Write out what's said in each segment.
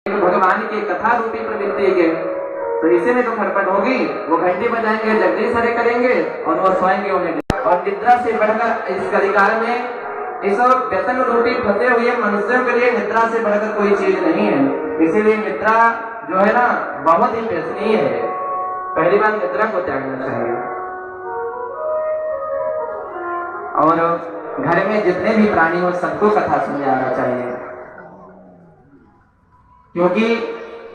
भगवान की कथा रूपी प्रवृत्ति के, तो इसी में तो खटपट होगी। वो घंटे बजाएंगे, जगदीश हरे करेंगे और वो सोएंगे उन्हें। और निद्रा से बढ़कर इस कलिकाल में इस व्यसन रूपी फंसे हुए मनुष्यों के लिए निद्रा से बढ़कर कोई चीज नहीं है। इसीलिए निद्रा जो है ना बहुत ही व्यसनीय है। पहली बार निद्रा को त्यागना चाहिए। और घर में जितने भी प्राणी हो सबको कथा सुनने आना चाहिए, क्योंकि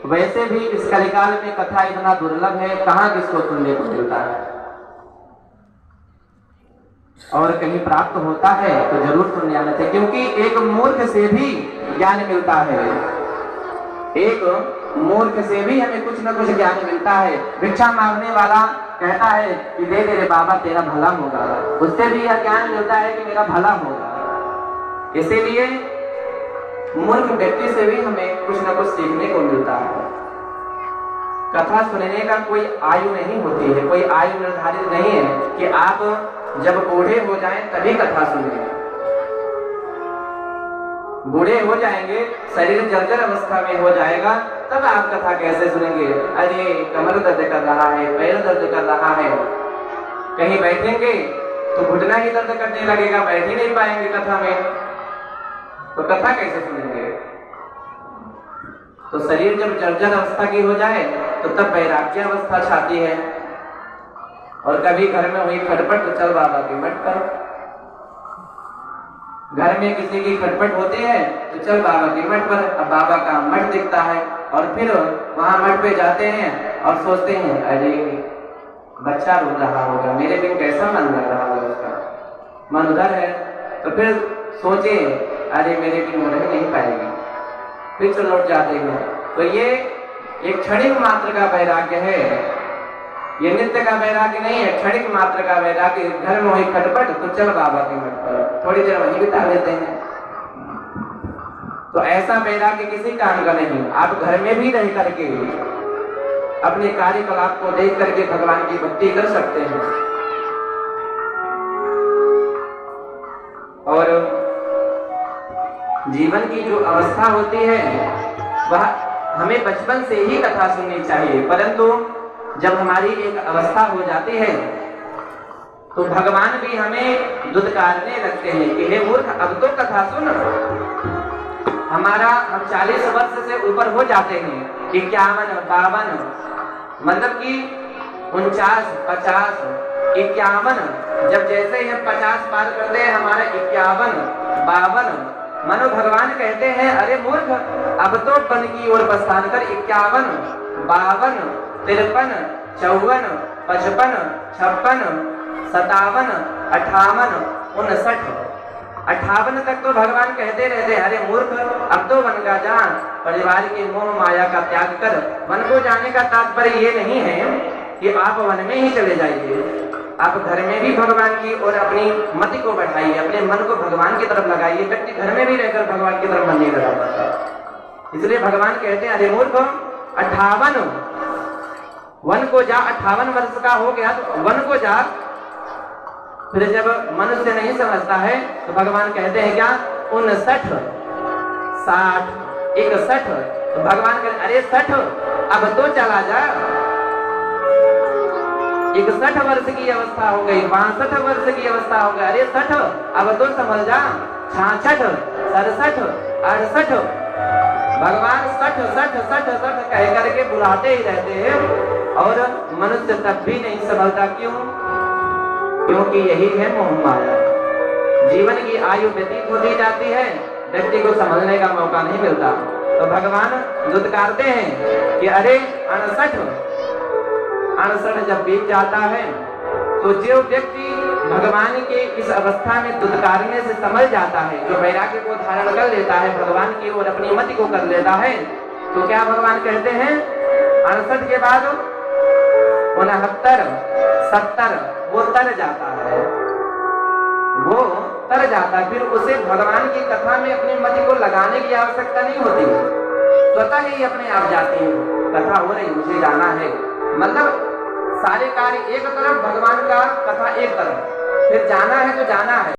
वैसे भी इस कलिकाल में कथा इतना दुर्लभ है, कहाँ किसको सुनने को मिलता है। और कहीं प्राप्त होता है तो जरूर सुनने आना चाहिए, क्योंकि एक मूर्ख से भी ज्ञान मिलता है। एक मूर्ख से भी हमें कुछ न कुछ ज्ञान मिलता है। भिक्षा मांगने वाला कहता है कि दे दे रे बाबा तेरा भला होगा, उससे भी यह ज्ञान मिलता है कि मेरा भला होगा। इसीलिए मूर्ख व्यक्ति से भी हमें कुछ न कुछ सीखने को मिलता है। कथा सुनने का कोई आयु नहीं होती है, कोई आयु निर्धारित नहीं है कि आप जब बूढ़े हो जाएं तभी कथा सुनें। बूढ़े हो जाएंगे, शरीर जर्जर अवस्था में हो जाएगा, तब आप कथा कैसे सुनेंगे। अरे कमर दर्द कर रहा है, पैर दर्द कर रहा है, कहीं बैठेंगे तो घुटना ही दर्द करने लगेगा, बैठ ही नहीं पाएंगे कथा में, तो कथा कैसे सुनेंगे। तो शरीर जब जर्जर अवस्था की हो जाए तो तब वैराग्य अवस्था छाती है। और कभी घर में हुई खटपट तो चल बाबा की मठ पर। घर में किसी की खटपट होती है तो चल बाबा की मठ पर। अब बाबा का मठ दिखता है और फिर वहां मठ पे जाते हैं और सोचते हैं अरे बच्चा रो रहा होगा, मेरे बिन कैसा मन लग रहा होगा, उसका मन उधर है। तो फिर सोचे अरे मेरे बिन वो रह नहीं पाएगी, फिर से लौट जाते हैं। तो ये एक क्षणिक मात्र का वैराग्य है, ये नित्य का वैराग्य नहीं है, क्षणिक मात्र का वैराग्य। घर में वही खटपट तो चल बाबा के मठ पर, थोड़ी देर वहीं बिता लेते हैं। तो ऐसा वैराग्य किसी काम का नहीं। आप घर में भी रह करके अपने कार्यकलाप को देख करके भगवान की भक्ति कर सकते हैं। और जीवन की जो अवस्था होती है वह हमें बचपन से ही कथा सुननी चाहिए, परंतु जब हमारी एक अवस्था हो जाती है तो भगवान भी हमें दुत्कारने लगते हैं कि हे मूर्ख अब तो कथा सुन। हम 40 वर्ष से ऊपर हो जाते हैं, 51, 52, मतलब कि 49, 50, 51, जब जैसे ही हम 50 पार करते हैं हमारे 51, 52, मनो भगवान कहते हैं अरे मूर्ख अब तो वन की ओर प्रस्थान कर। 51, 52, 53, 54, 55, 56, 57, 58, 59, 58 तक तो भगवान कहते रहते अरे मूर्ख अब तो वन का जा, परिवार के मोह माया का त्याग कर। वन को जाने का तात्पर्य ये नहीं है कि आप वन में ही चले जाइए, आप घर में भी भगवान की और अपनी मति को बढ़ाइए, अपने मन को भगवान की तरफ लगाइए। व्यक्ति घर में भी रहकर भगवान की तरफ मन नहीं लगा पाता। इसलिए भगवान कहते हैं अरे मूर्ख 58 वन को जा, 58 वर्ष का हो गया तो वन को जा। फिर जब मनुष्य नहीं समझता है तो भगवान कहते हैं क्या 59, 60, 61, तो भगवान कहते अरे 60 अब तो चला जा। 61 वर्ष की अवस्था हो गई, 62 वर्ष की अवस्था हो गई, अरे 60 अब तो समझ जा। 66, 67, 68, भगवान 60, 60, 60, 60 कह करके बुलाते ही रहते हैं और मनुष्य तब भी नहीं समझता। क्यों? क्योंकि यही है मोह माया। जीवन की आयु व्यतीत होती जाती है, व्यक्ति को समझने का मौका नहीं मिलता। तो भगवान दुत्कारते हैं कि अरे 68 जब बीत जाता है तो जो व्यक्ति भगवान के इस अवस्था में दुत्कारने से समझ जाता है, जो वैराग्य को धारण कर लेता है, भगवान की ओर अपनी मति को कर लेता है, तो क्या भगवान कहते हैं 68 के बाद 69, 70 वो तर जाता है, वो तर जाता है। फिर उसे भगवान की कथा में अपनी मति को लगाने की आवश्यकता नहीं होती, स्वतः ही अपने आप जाती है। कथा हो रही, मुझे जाना है, मतलब सारे कार्य एक तरफ, भगवान का कथा एक तरफ, फिर जाना है तो जाना है।